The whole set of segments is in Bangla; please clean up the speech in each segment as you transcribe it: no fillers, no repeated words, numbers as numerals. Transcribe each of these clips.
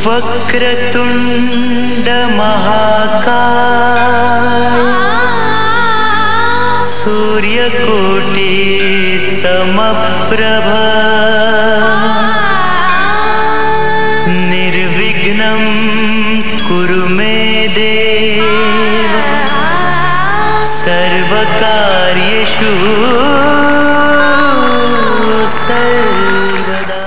वक्रतुंड महाकाय सूर्यकोटि समप्रभ निर्विघ्नं कुरु मे देव सर्वकार्येषु सर्वदा।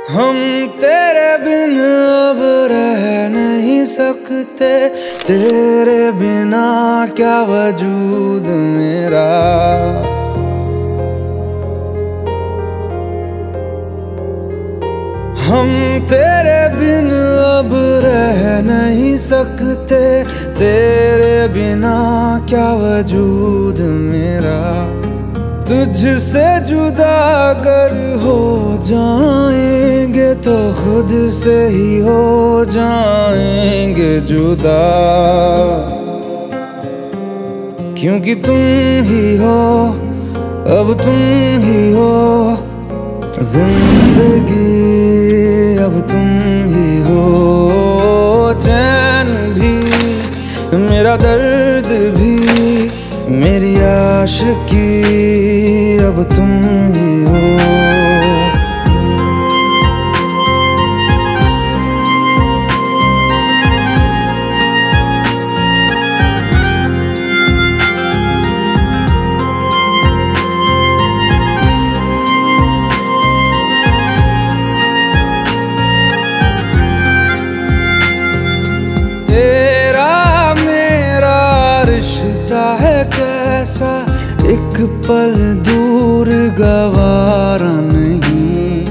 हम तेरे बिन अब रह नहीं सकते, तेरे बिना क्या वजूद मेरा। हम तेरे बिन अब रह नहीं सकते, तेरे बिना क्या वजूद मेरा। तुझसे जुदा अगर हो जाएंगे तो खुद से ही हो जाएंगे जुदा, क्योंकि तुम ही हो, अब तुम ही हो जिंदगी, अब तुम ही हो। चैन भी मेरा दर्द भी मेरी आशिकी, अब तुम ही हो। तेरा मेरा रिश्ता है कैसा, एक पल दूर गवारा नहीं।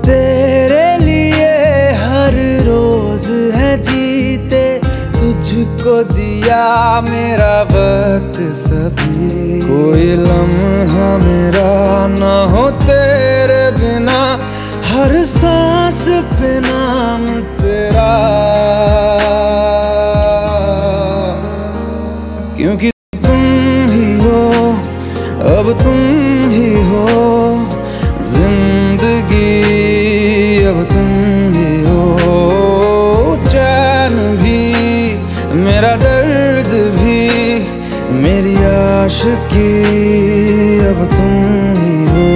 तेरे लिए हर दिया मेरा वक्त सभी, कोई लम्हा मेरा ना हो तेरे बिना, हर सांस पे नाम तेरा, क्योंकि तुम ही हो, अब तुम ही हो जिंदगी, अब तुम ही हो चैन भी, मेरा दर्द भी, मेरी आशिकी, अब तुम ही हो।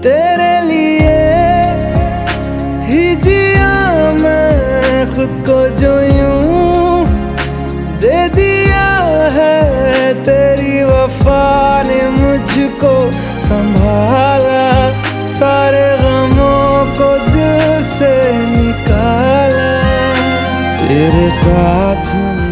तेरे लिए ही जिया मैं खुद को, जो यूं दे दिया है तेरी वफा ने मुझको संभाला, सारे गमों को दिल से निकाला तेरे साथ मेरा।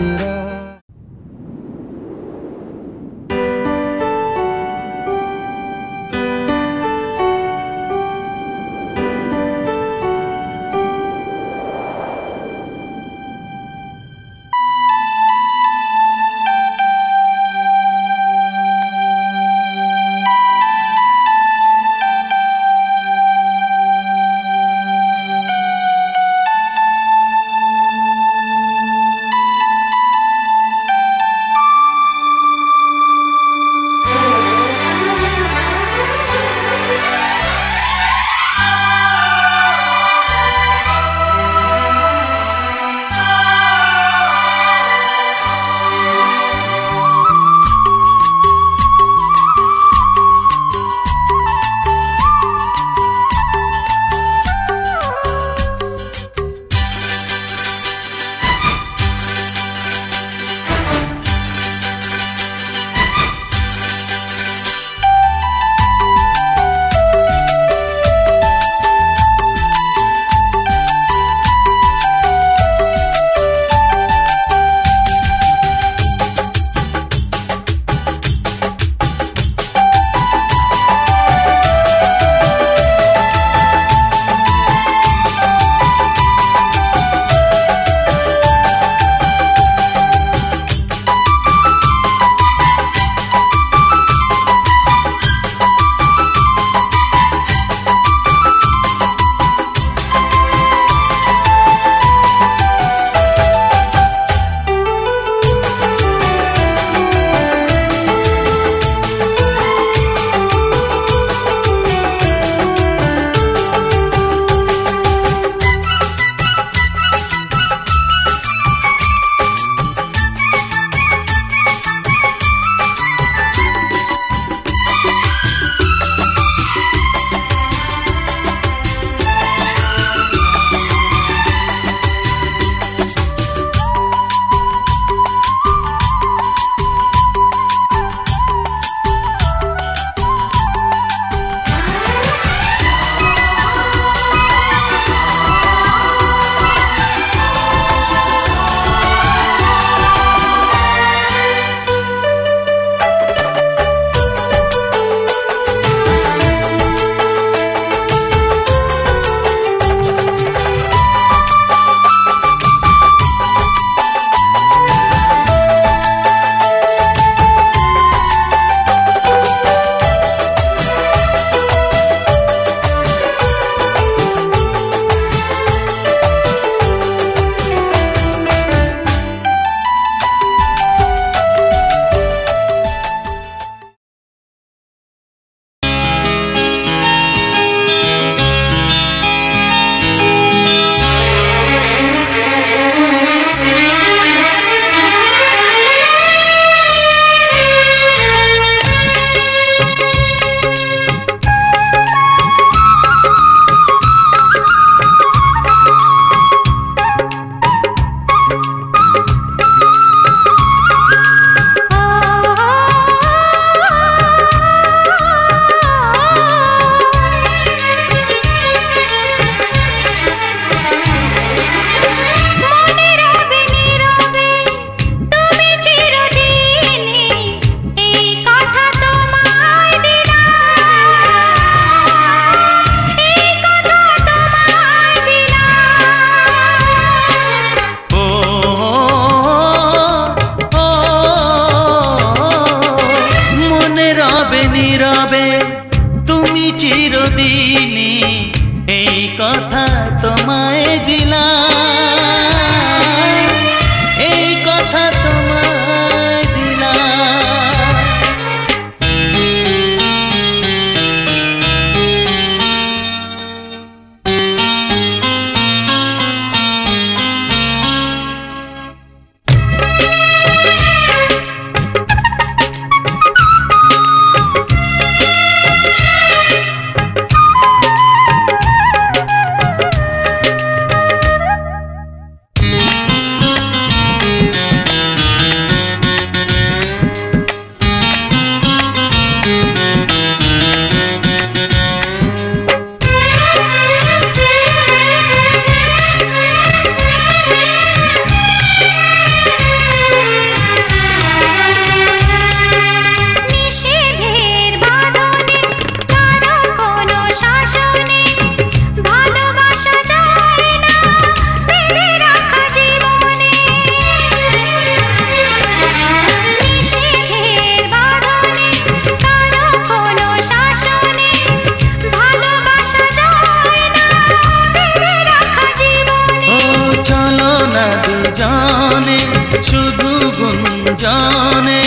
রবে নীরবে তুমি চিরদিনই, এই কথা তোমায় দিলাম, এই কথা তোমায় দিলাম। শুধু গুঞ্জনে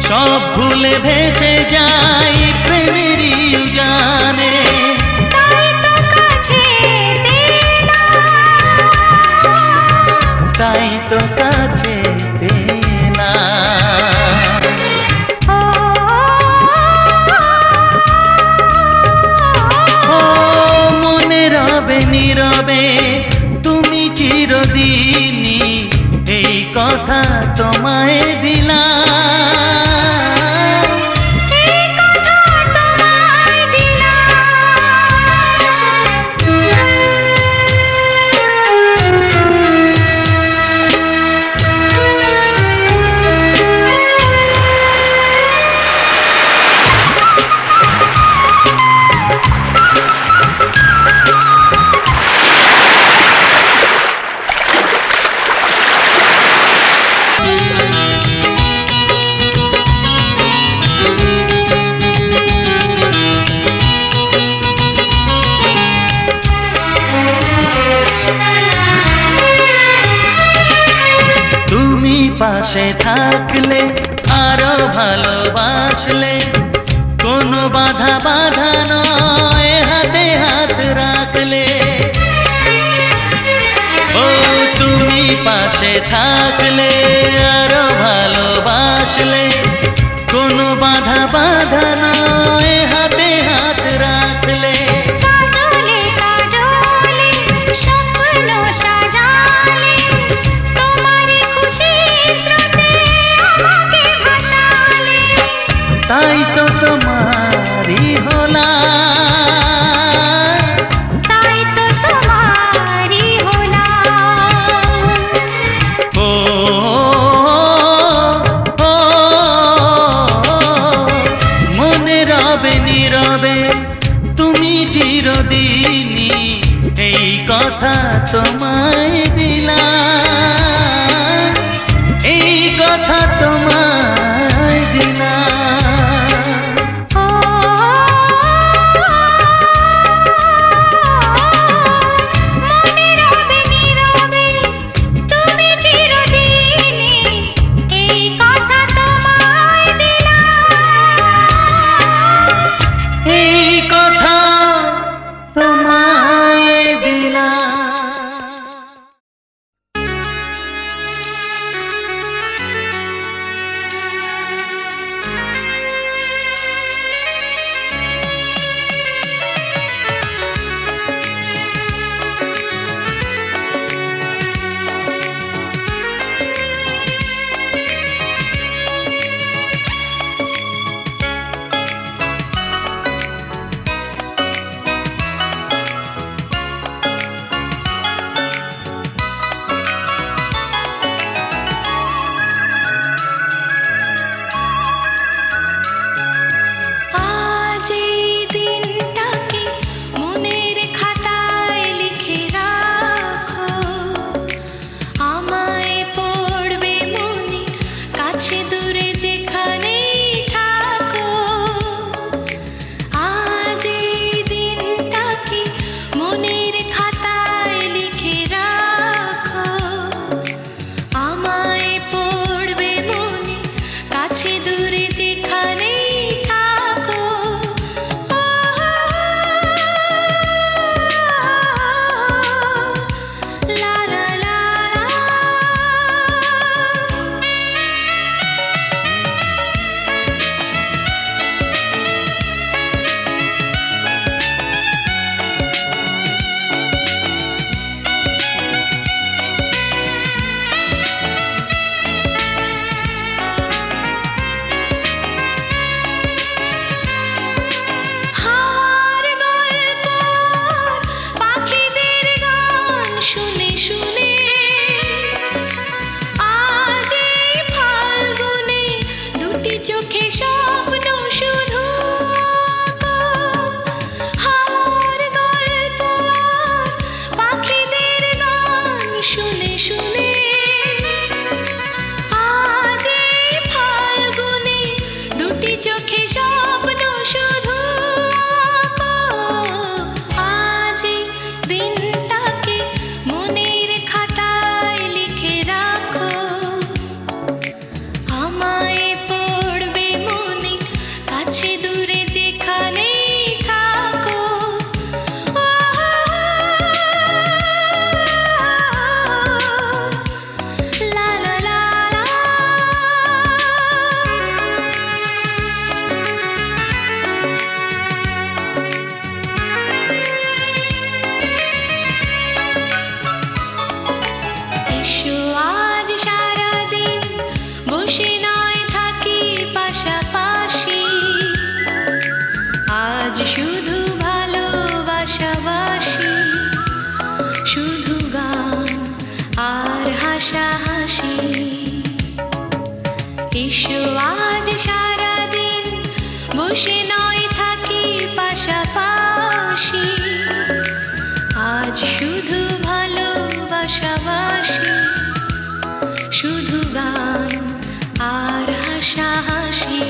সব ভুলে ভেসে যাই প্রেমেরই উজানে। তাই তো কাছে পেলাম, ও মনে রবে নীরবে তুমি চিরদিনই, এই কথা তোমায় দিলাম, এই কথা তোমায় পাশে থাকলে আরো ভালোবাসলে, কোনো বাধা বাধা নয় হাতে হাত রাখলে। ও তুমি পাশে থাকলে আরো ভালোবাসলে, কোনো বাধা বাধা নয় হাতে হাত রাখলে। তাই তো তোমারি হলাম, তাই তো তোমারি হলাম, ও মনে রবে নীরবে তুমি চিরদিনই, এই কথা তোমায় দিলাম, এই কথা তোমায় দিলাম। এই কথা তোমায় দিলাম। বসে নয় থাকি পাশাপাশি, আজ শুধু ভালোবাসাবাসি, শুধু গান আর হাসাহাসি।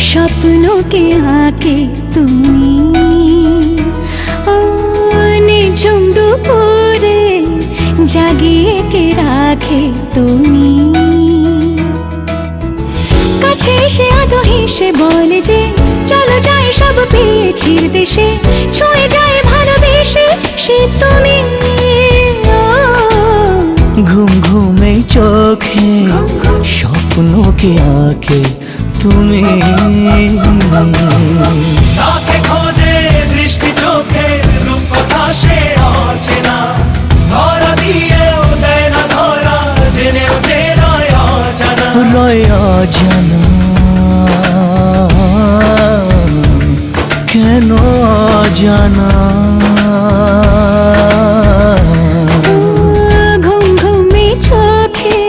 सपनों के आके তুমি নিঝুম দুপুরে জাগিয়ে কে রাখে তুমি, কাছে এসে আদো হেসে বলে যে চলো যাই সব পেয়েছি দেশে, ছুঁয়ে যায় ভালোবেসে সে তুমি। ঘুম ঘুমে চোখে স্বপ্নों के आके তুমি, তাকে খোঁজে দৃষ্টি চোখে রূপকথা সে অচেনা, ধরা দিয়েও দেয় না ধরা, জেনেও যে রয় অজানা, রয় অজানা কেন অজানা। ঘুম ঘুমে চোখে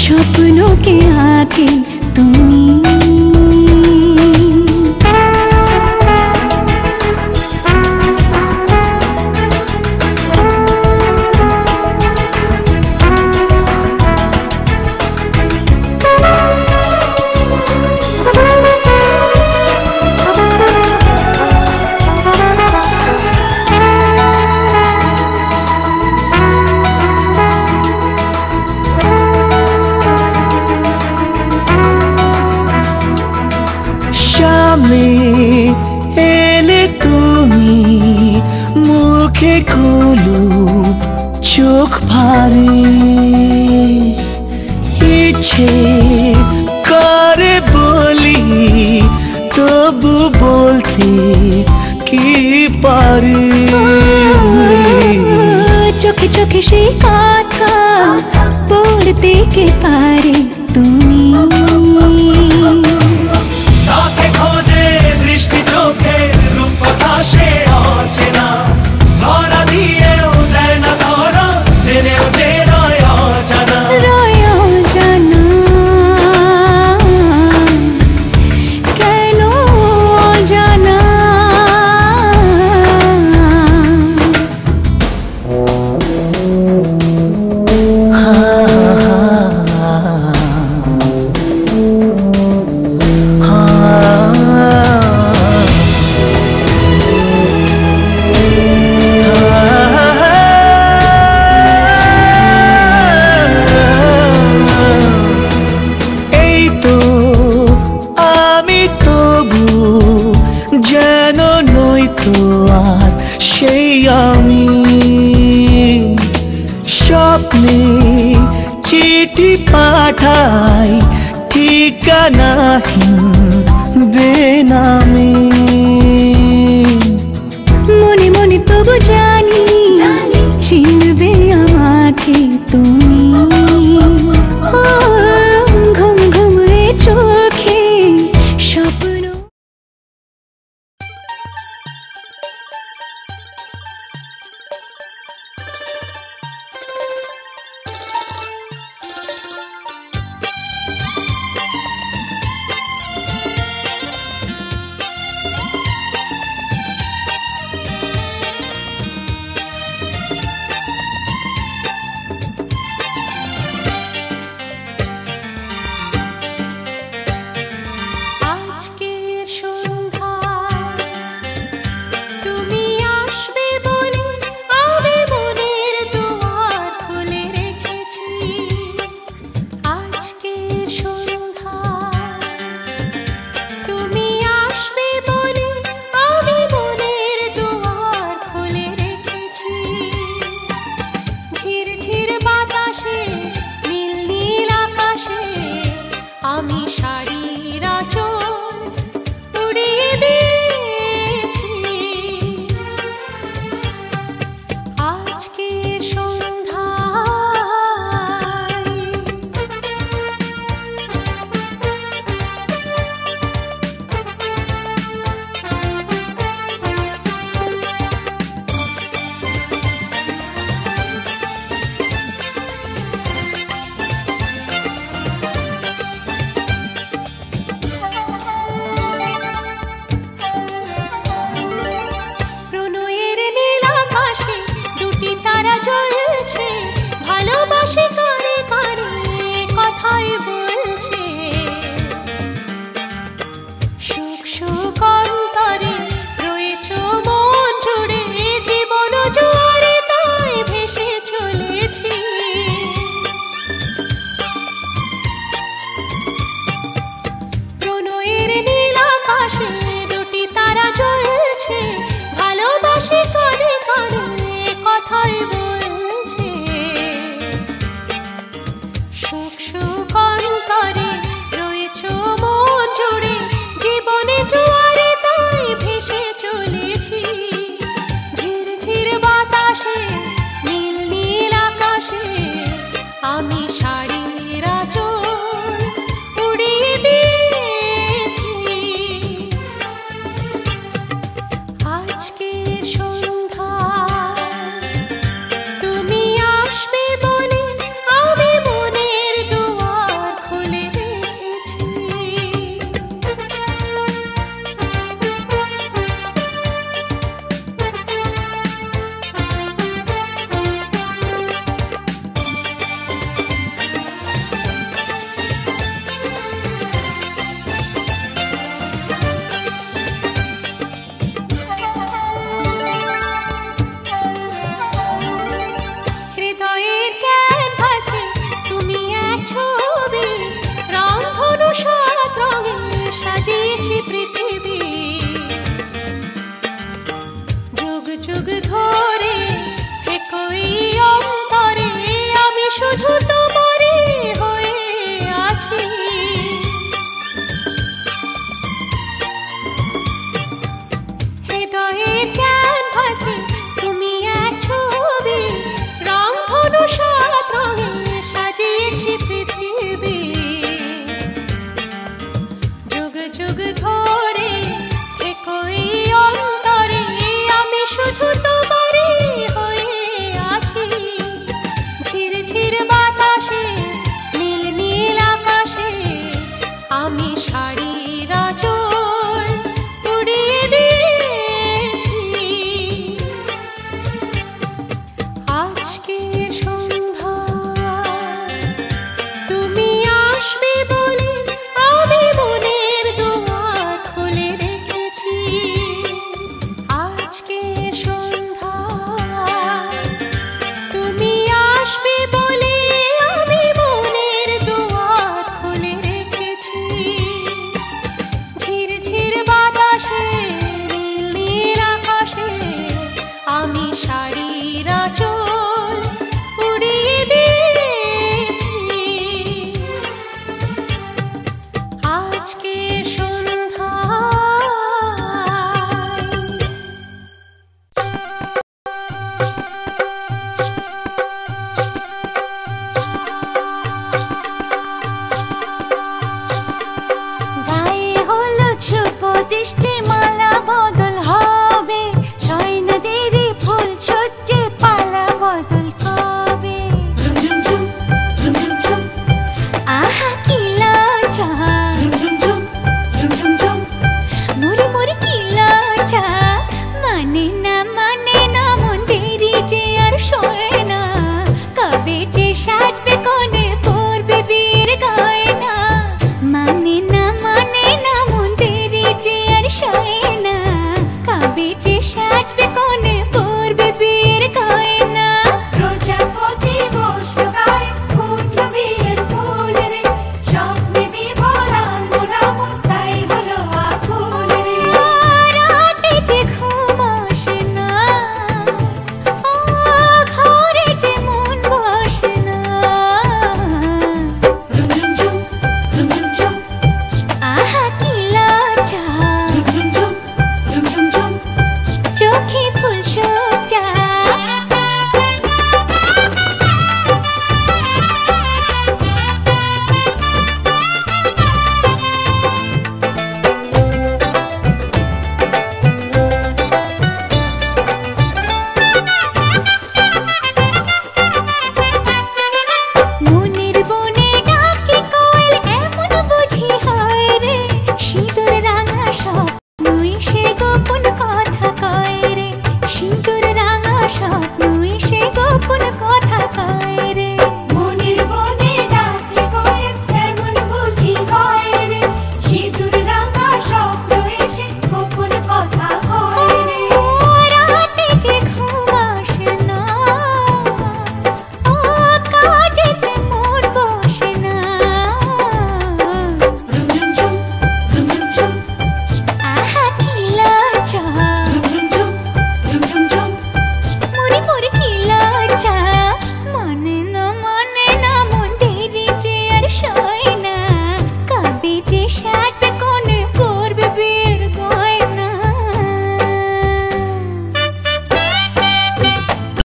স্বপ্নों के आके তুমি। সামনে এলে তুমি মুখে খোলো চোখ ভারে, ইচ্ছে করে বলি তবু বলতে কি পারি, চোখে চোখে সেই কথা বলতে কে পারে তুমি। তাকে খোঁজে দৃষ্টি চোখে রূপকথা সে অচেনা, ধরা দিয়েও দেয় না ধরা, জেনেও যে রয় অজানা, রয় অজানা কেন অজানা। চিঠি পাঠাই ঠিকানাহীন বেনামে। মনে মনে তবু জানি চিনবে আমাকে তুমি।